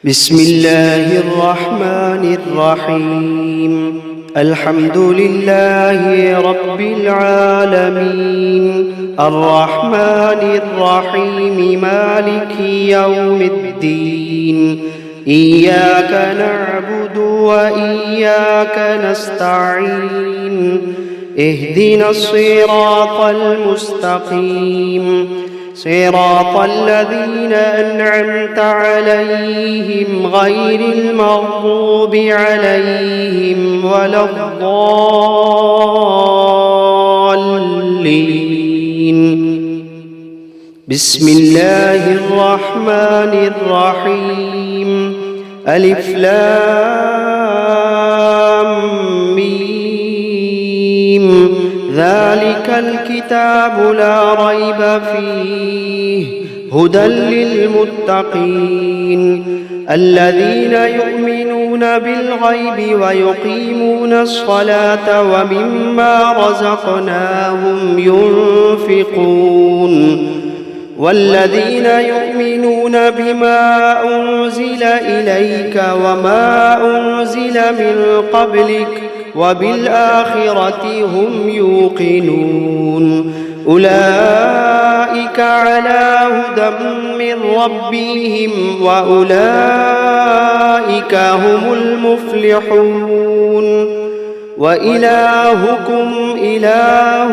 بسم الله الرحمن الرحيم. الحمد لله رب العالمين، الرحمن الرحيم، مالك يوم الدين. إياك نعبد وإياك نستعين. اهدنا الصراط المستقيم، صراط الذين أنعمت عليهم غير المغضوب عليهم ولا الضالين. بسم الله الرحمن الرحيم. ألف لام ميم. ذلك الكتاب لا ريب فيه هدى للمتقين الذين يؤمنون بالغيب ويقيمون الصلاة ومما رزقناهم ينفقون والذين يؤمنون بما أنزل إليك وما أنزل من قبلك وبالآخرة هم يوقنون. أولئك على هدى من ربهم وأولئك هم المفلحون. وإلهكم إله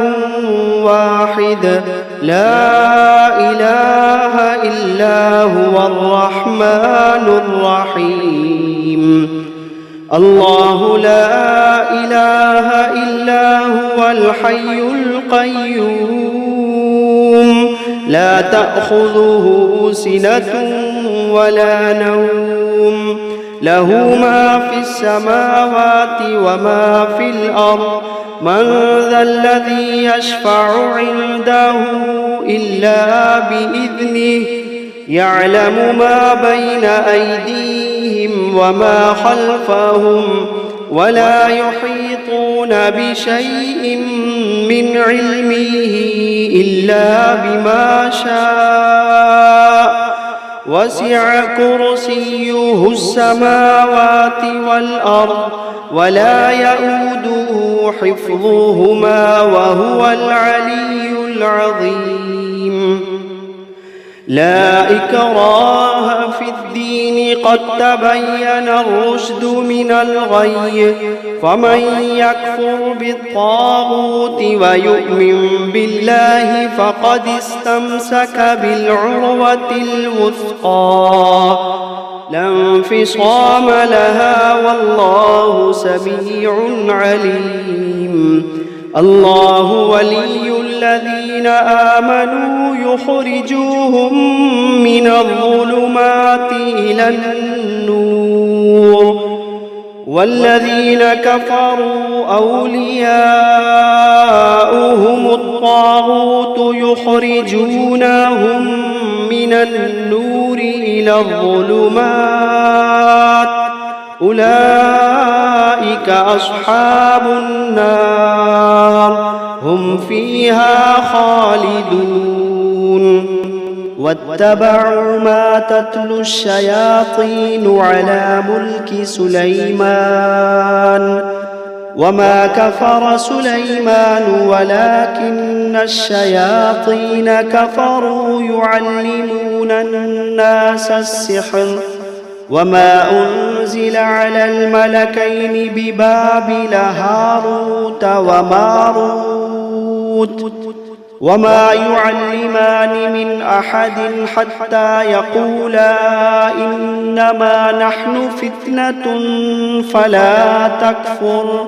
واحد لا إله إلا هو الرحمن الرحيم. الله لا إله إلا هو الحي القيوم، لا تأخذه سنة ولا نوم، له ما في السماوات وما في الأرض. من ذا الذي يشفع عنده إلا بإذنه، يعلم ما بين أيديهم وما خلفهم، ولا يحيطون بشيء من علمه إلا بما شاء. وسع كرسيه السماوات والأرض ولا يئوده حفظهما وهو العلي العظيم. لا إكراه في الدين، قد تبين الرشد من الغي. فمن يكفر بالطاغوت ويؤمن بالله فقد استمسك بالعروة الوثقى، لا انفصام لها، والله سميع عليم. الله ولي الذين آمنوا يخرجوهم من الظلمات إلى النور، والذين كفروا أولياؤهم الطاغوت يخرجونهم من النور إلى الظلمات. أولئك أصحاب النار، هم فيها خالدون. واتبعوا ما تتلو الشياطين على ملك سليمان، وما كفر سليمان ولكن الشياطين كفروا يعلمون الناس السحر. وما أنزل على الملكين ببابل هاروت وماروت وما يعلمان من أحد حتى يقولا إنما نحن فتنة فلا تكفر،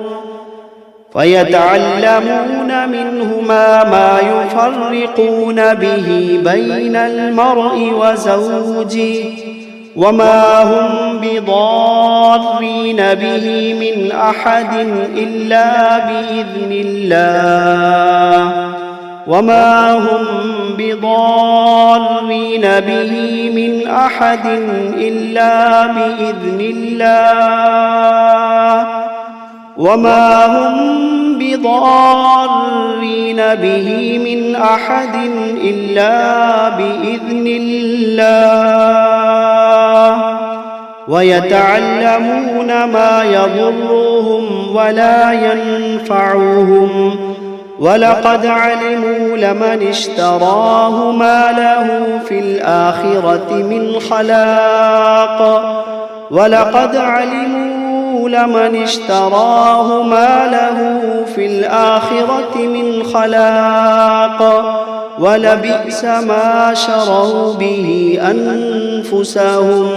فيتعلمون منهما ما يفرقون به بين المرء وزوجه، وما هم بضارين به من أحد إلا بإذن الله، وما هم بضارين به من أحد إلا بإذن الله، وما هم بضارين به من أحد إلا بإذن الله. ويتعلمون ما يضرهم ولا ينفعهم ولقد علموا لمن اشتراه ما له في الآخرة من خلاق ولقد علموا لمن اشتراه ما له في الآخرة من خلاق ولبئس ما شروا به أنفسهم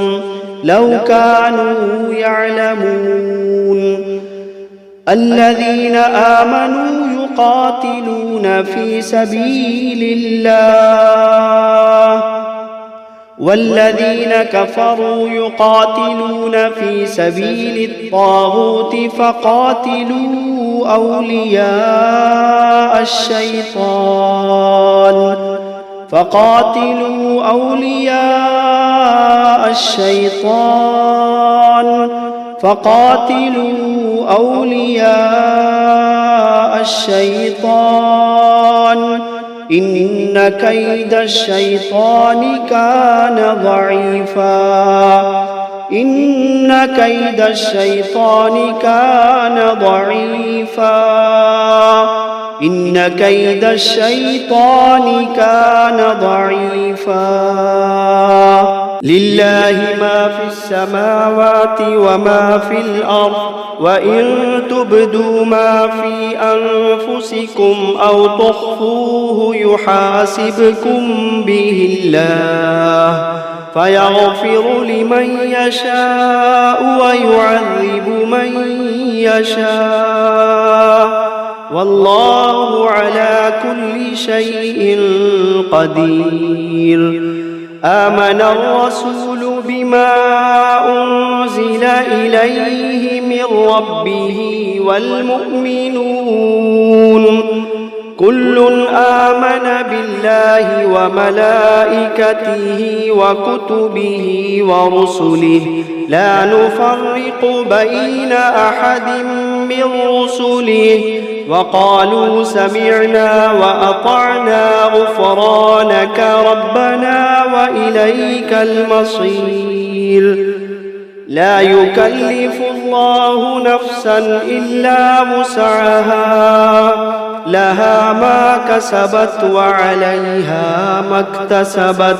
لو كانوا يعلمون الذين آمنوا يقاتلون في سبيل الله والذين كفروا يقاتلون في سبيل الطاغوت فقاتلوا أولياء الشيطان إن كيد الشيطان كان ضعيفا لله ما في السماوات وما في الأرض وإن تبدوا ما في أنفسكم أو تخفوه يحاسبكم به الله فيغفر لمن يشاء ويعذب من يشاء والله على كل شيء قدير آمن الرسول بما أنزل إليه من ربه والمؤمنون كل آمن بالله وملائكته وكتبه ورسله لا نفرق بين أحد من رسله وقالوا سمعنا وأطعنا غفرانك ربنا وإليك المصير لا يكلف الله نفسا إلا وسعها لها ما كسبت وعليها ما اكتسبت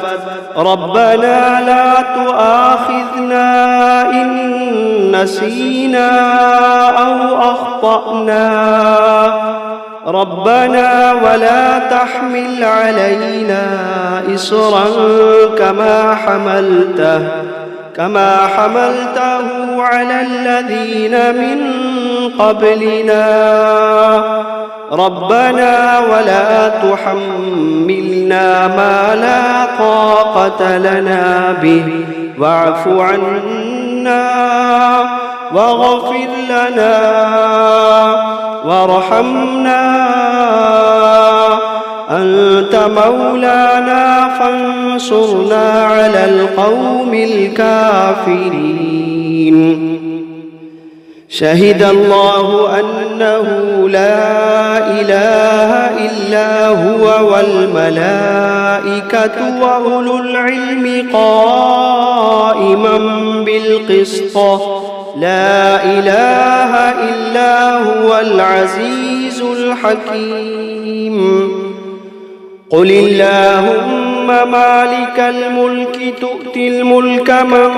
ربنا لا تؤاخذنا إن نسينا أو أخطأنا ربنا ولا تحمل علينا إصرا كما حملته على الذين من قبلنا ربنا ولا تحملنا ما لا طاقة لنا به واعف عنا واغفر لنا وارحمنا أنت مولانا فانصرنا على القوم الكافرين شهد الله أنه لا إله إلا هو والملائكة وأولو العلم قائما بالقسط لا إله إلا هو العزيز الحكيم قل اللهم مالك الملك تؤتي الملك من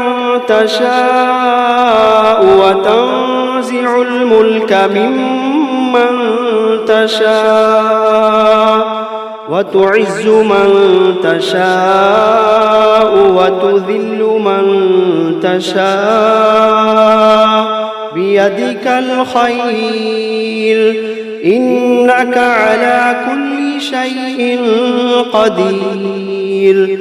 تشاء وتنزع الملك ممن تشاء وتعز من تشاء وتذل من تشاء بيدك الخير إنك على كل شيء قدير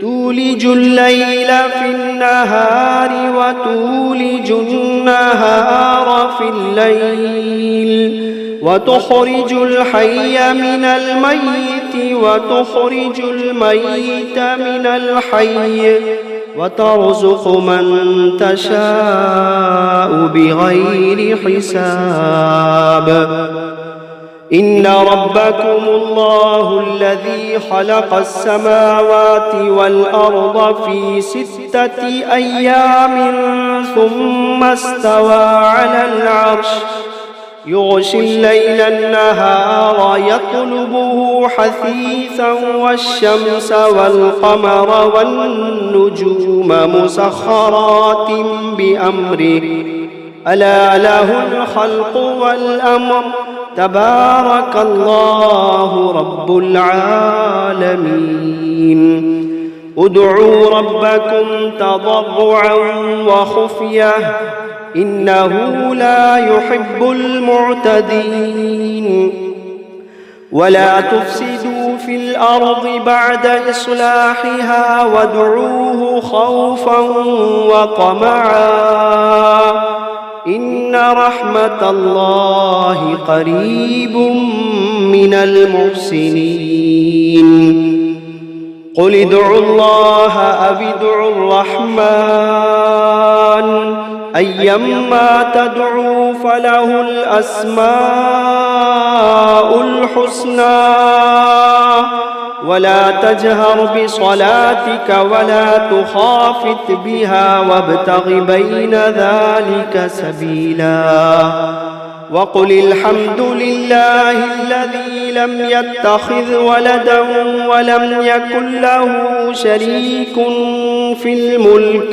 تولج الليل في النهار وتولج النهار في الليل وتخرج الحي من الميت وتخرج الميت من الحي وترزق من تشاء بغير حساب إن ربكم الله الذي خلق السماوات والأرض في 6 أيام ثم استوى على العرش يغشي الليل النهار يطلبه حثيثا والشمس والقمر والنجوم مسخرات بأمره ألا له الخلق والأمر تبارك الله رب العالمين ادعوا ربكم تضرعا وخفية إنه لا يحب المعتدين ولا تفسدوا في الأرض بعد إصلاحها وادعوه خوفا وطمعا إن رحمة الله قريب من المحسنين قل ادعوا الله أو ادعوا الرحمن أيما تدعوا فله الأسماء الحسنى ولا تجهر بصلاتك ولا تخافت بها وابتغ بين ذلك سبيلا وقل الحمد لله الذي لم يتخذ ولدا ولم يكن له شريك في الملك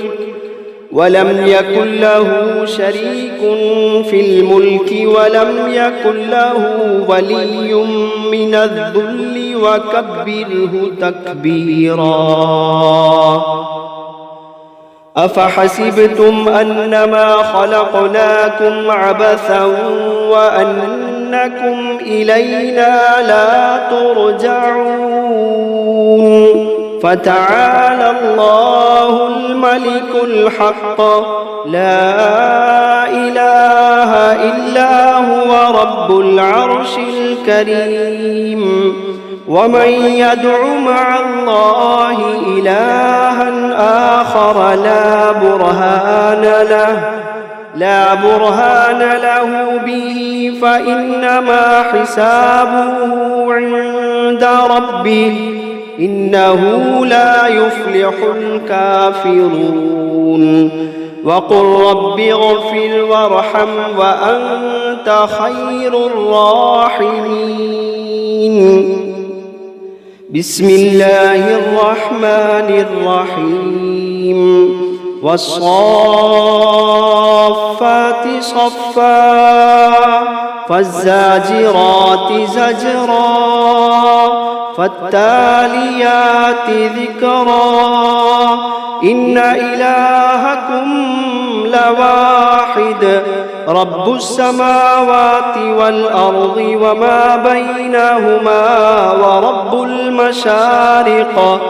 ولم يكن له ولي من الذل وكبره تكبيرا أفحسبتم أنما خلقناكم عبثا وأنكم إلينا لا ترجعون فتعالى الله الملك الحق لا إله إلا هو رب العرش الكريم ومن يدع مع الله إلها آخر لا برهان له به فإنما حسابه عند ربه إنه لا يفلح الكافرون وقل رب اغفر وارحم وأنت خير الراحمين بسم الله الرحمن الرحيم والصافات صفا فالزاجرات زجرا فالتاليات ذكرا إن إلهكم لواحد رب السماوات والأرض وما بينهما ورب المشارق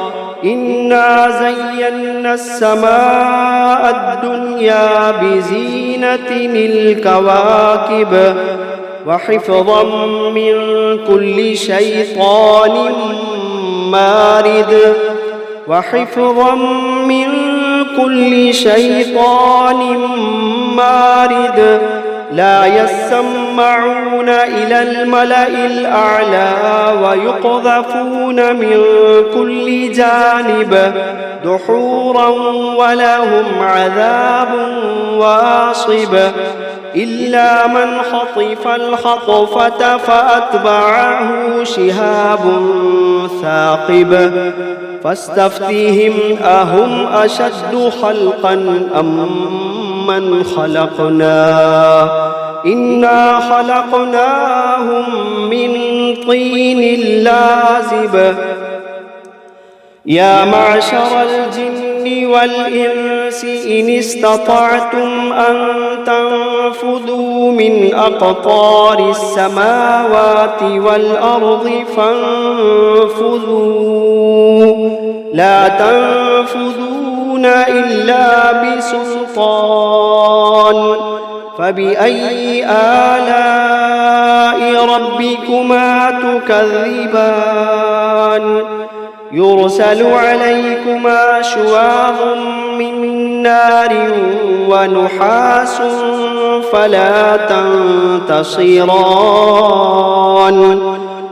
إنا زينا السماء الدنيا بزينة الكواكب وحفظا من كل شيطان مارد لا يسمعون إلى الملأ الأعلى ويقذفون من كل جانب دحورا ولهم عذاب واصب إلا من خطف الخطفة فأتبعه شهاب ثاقب فاستفتهم أهم أشد خلقا أم من خلقنا إنا خلقناهم من طين لازب يا معشر الجن والإنس إن استطعتم أن تنفذوا من أقطار السماوات والأرض فانفذوا لا تنفذون إلا بسلطان فبأي آلاء ربكما تكذبان يرسل عليكما شواظ من نار ونحاس فلا تنتصران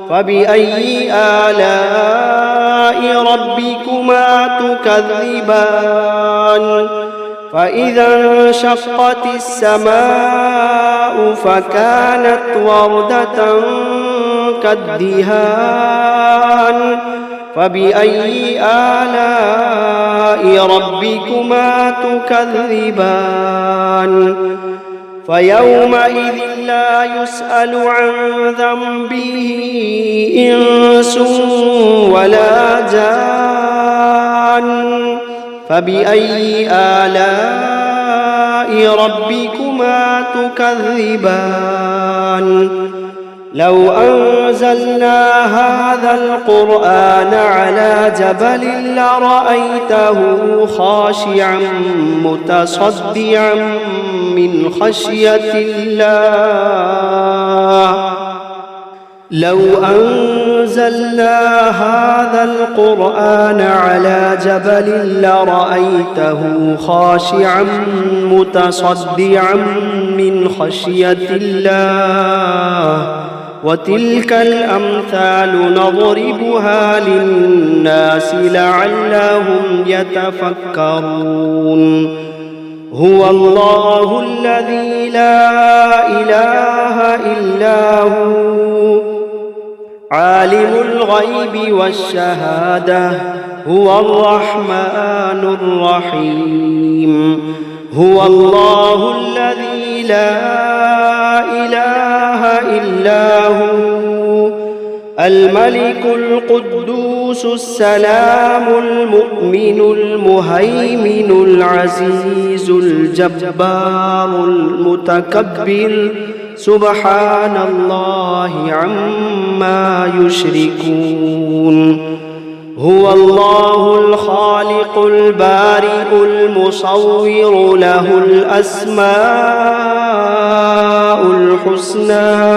فبأي آلاء ربكما تكذبان فإذا انشقت السماء فكانت وردة كالدهان فبأي آلاء ربكما تكذبان فيومئذ لا يسأل عن ذنبه إنس ولا جان فبأي آلاء ربكما تكذبان لو أنزلنا هذا القرآن على جبل لرأيته خاشعا متصدعا من خشية الله لو أنزلنا هذا القرآن على جبل لرأيته خاشعا متصدعا من خشية الله وتلك الأمثال نضربها للناس لعلهم يتفكرون هو الله الذي لا إله إلا هو عالم الغيب والشهادة هو الرحمن الرحيم هو الله الذي لا إله إلا هو الملك القدوس السلام المؤمن المهيمن العزيز الجبار المتكبر سبحان الله عما يشركون هو الله الخالق البارئ المصور له الأسماء الحسنى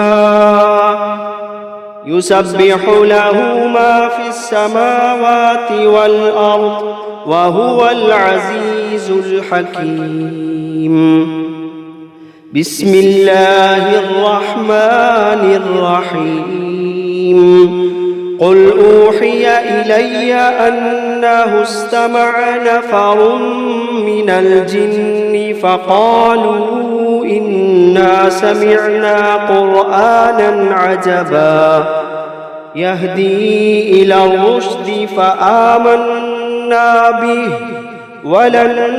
يسبح له ما في السماوات والأرض وهو العزيز الحكيم بسم الله الرحمن الرحيم قل أوحي إلي أنه استمع نفر من الجن فقالوا إنا سمعنا قرآنا عجبا يهدي إلى الرشد فآمنا به ولن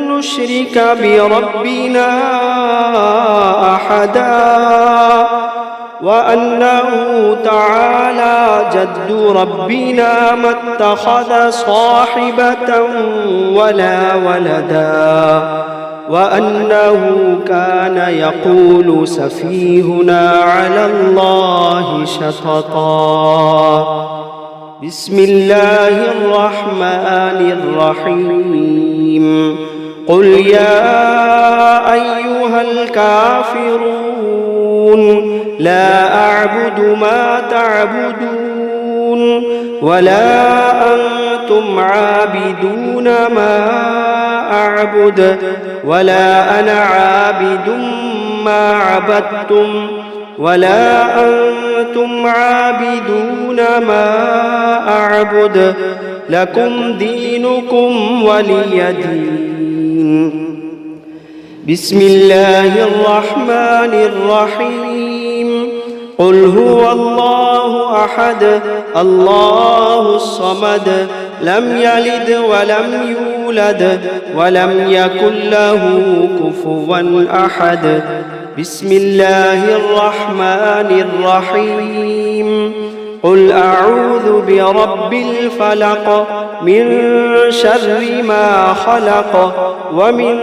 نشرك بربنا أحدا وأنه تعالى جد ربنا ما اتخذ صاحبة ولا ولدا وأنه كان يقول سفيهنا على الله شططا بسم الله الرحمن الرحيم قل يا أيها الكافرون لا أعبد ما تعبدون ولا أنتم عابدون ما أعبد ولا أنا عابد ما عبدتم ولا أنتم عابدون ما أعبد لكم دينكم ولي دين بسم الله الرحمن الرحيم قل هو الله أحد الله الصمد لم يلد ولم يولد ولم يكن له كفوا أحد بسم الله الرحمن الرحيم قل أعوذ برب الفلق من شر ما خلق ومن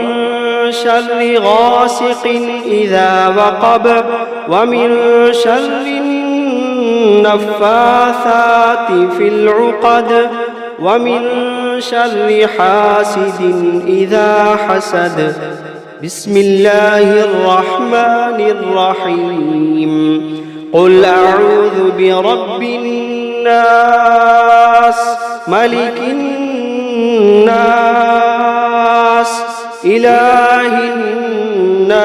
شر غاسق إذا وقب ومن شر النفاثات في العقد ومن شر حاسد إذا حسد بسم الله الرحمن الرحيم قل أعوذ برب الناس ملك الناس إله الناس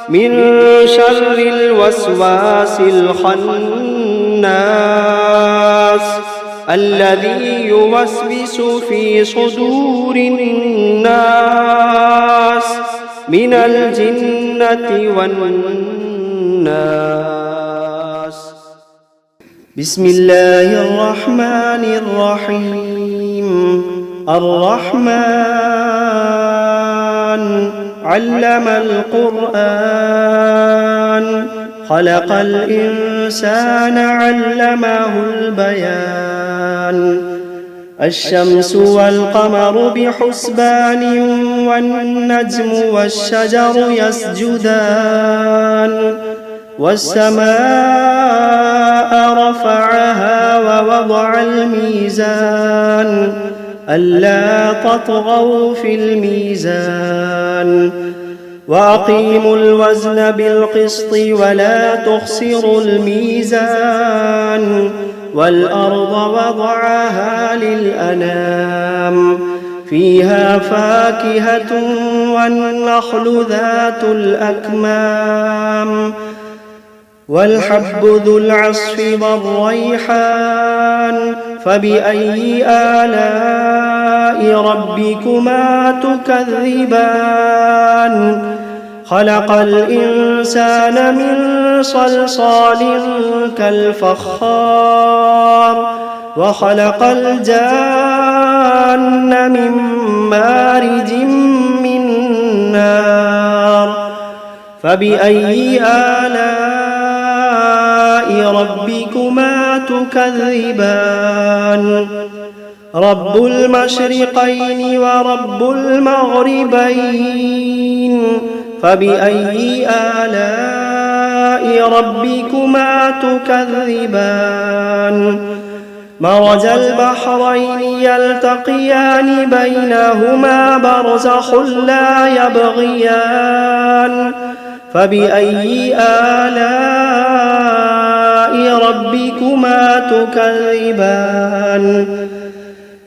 من شر الوسواس الخناس الذي يوسوس في صدور الناس من الجنة والناس. بسم الله الرحمن الرحيم. الرحمن علم القرآن خلق الإنسان علمه البيان. الشمس والقمر بحسبان والنجم والشجر يسجدان. والسماء رفعها ووضع الميزان ألا تطغوا في الميزان وأقيموا الوزن بالقسط ولا تخسروا الميزان. والأرض وضعها للأنام فيها فاكهة والنخل ذات الأكمام والحب ذو العصف والريحان. فبأي آلاء ربكما تكذبان؟ خلق الإنسان من صلصال كالفخار وخلق الجان من مارج من نار. فبأي آلاء ربكما تكذبان؟ رب المشرقين ورب المغربين. فبأي آلاء ربكما تكذبان؟ مرج البحرين يلتقيان بينهما برزخ لا يبغيان. فبأي آلاء ربكما تكذبان؟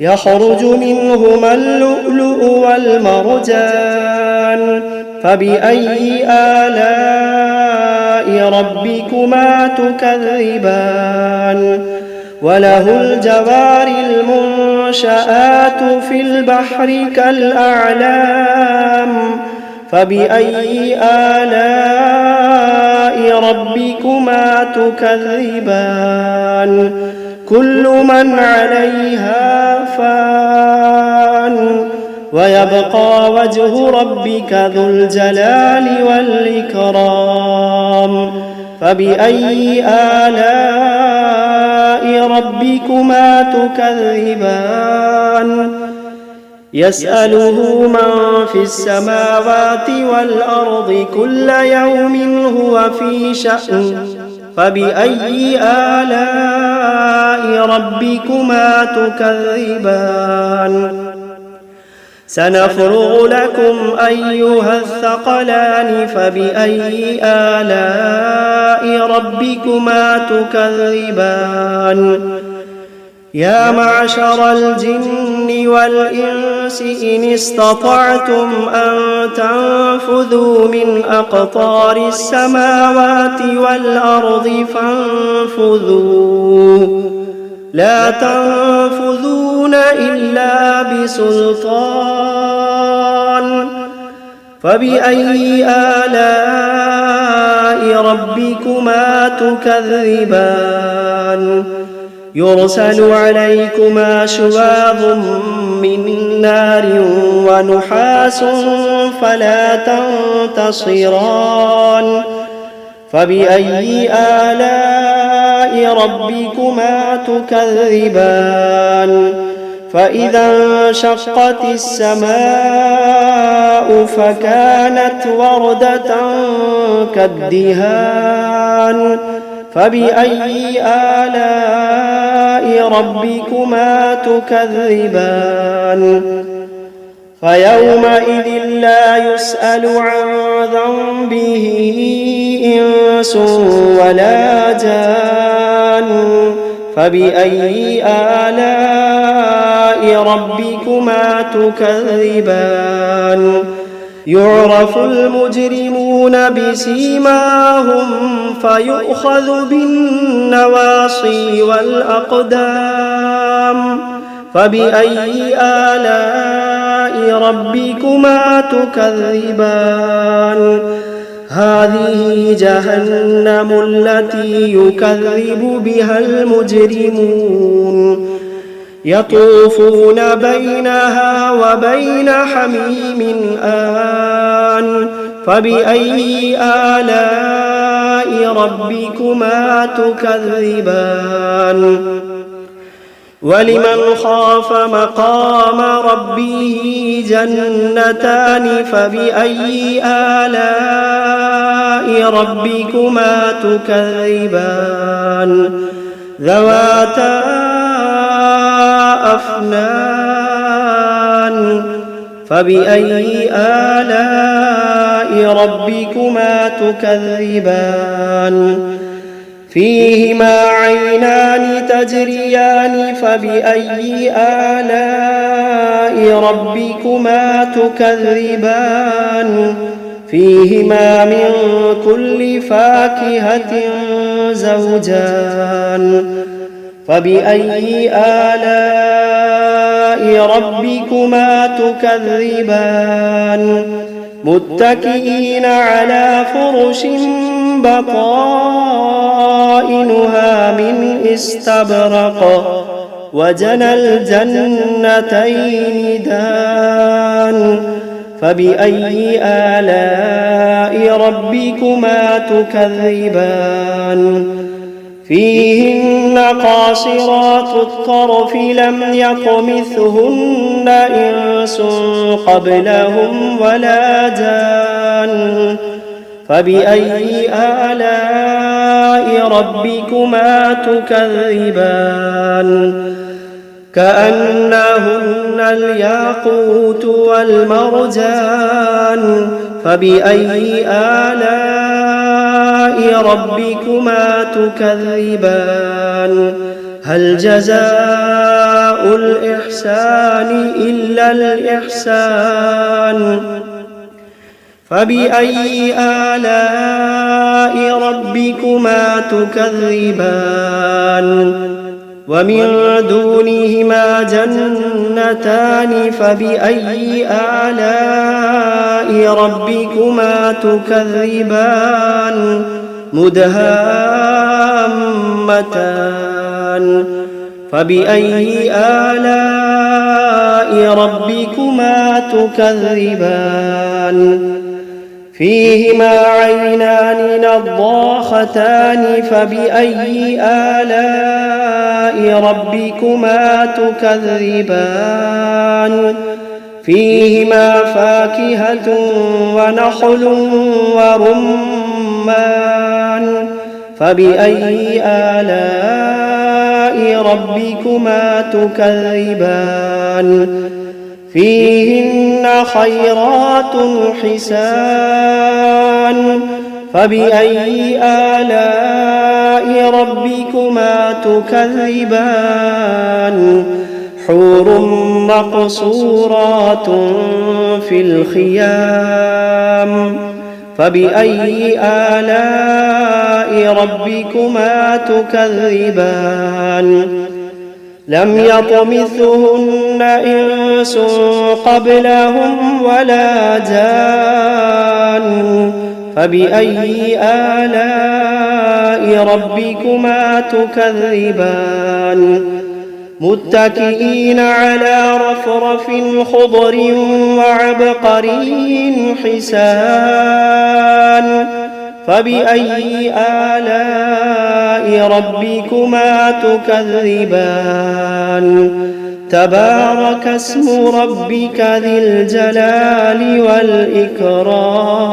يخرج منهما اللؤلؤ والمرجان. فبأي آلاء ربكما تكذبان؟ وله الجوار المنشآت في البحر كالأعلام. فبأي آلاء ربكما تكذبان؟ كل من عليها فان ويبقى وجه ربك ذو الجلال والإكرام. فبأي آلاء ربكما تكذبان؟ يسأله من في السماوات والأرض كل يوم هو في شأن. فبأي آلاء ربكما تكذبان؟ سنفرغ لكم أيها الثقلان. فبأي آلاء ربكما تكذبان؟ يا معشر الجن والإنس إن استطعتم أن تنفذوا من أقطار السماوات والأرض فانفذوا لا تنفذون إلا بسلطان. فبأي آلاء ربكما تكذبان؟ يرسل عليكما شواظ من نار ونحاس فلا تنتصران. فبأي آلاء ربكما تكذبان؟ فإذا انشقت السماء فكانت وردة كالدهان. فبأي آلاء ربكما تكذبان؟ فيومئذ لا يسأل عن ذنبه إنس ولا جان. فبأي آلاء ربكما تكذبان يعرف المجرمون بسيماهم فيؤخذ بالنواصي والأقدام فبأي آلاء ربكما تكذبان هذه جهنم التي يكذب بها المجرمون يطوفون بينها وبين حميم آن فبأي آلاء ربكما تكذبان ولمن خاف مقام ربه جنتان فبأي آلاء ربكما تكذبان ذواتا أفنان فبأي آلاء ربكما تكذبان فيهما عينان تجريان فبأي آلاء ربكما تكذبان فيهما من كل فاكهة زوجان فبأي آلاء ربكما تكذبان متكئين على فرش بطائنها من استبرق وجنى الجنتين دان فبأي آلاء ربكما تكذبان فيهن قاصرات الطرف لم يطمثهن إنس قبلهم ولا جان فبأي آلاء ربكما تكذبان كأنهن الياقوت والمرجان فبأي آلاء ربكما تكذبان هل جزاء الإحسان إلا الإحسان فبأي آلاء ربكما تكذبان ومن دونهما جنتان فبأي آلاء ربكما تكذبان مدهامتان فبأي آلاء ربكما تكذبان فيهما عينان نضاختان فبأي آلاء ربكما تكذبان فيهما فاكهة ونخل ورمان فبأي آلاء ربكما تكذبان فيهن خيرات حسان فبأي آلاء ربكما تكذبان حور مقصورات في الخيام فبأي آلاء ربكما تكذبان لم يطمثهن إنس قبلهم ولا جان فبأي آلاء ربكما تكذبان متكئين على رفرف خضر وعبقري حسان فبأي آلاء ربكما تكذبان تبارك اسم ربك ذي الجلال والإكرام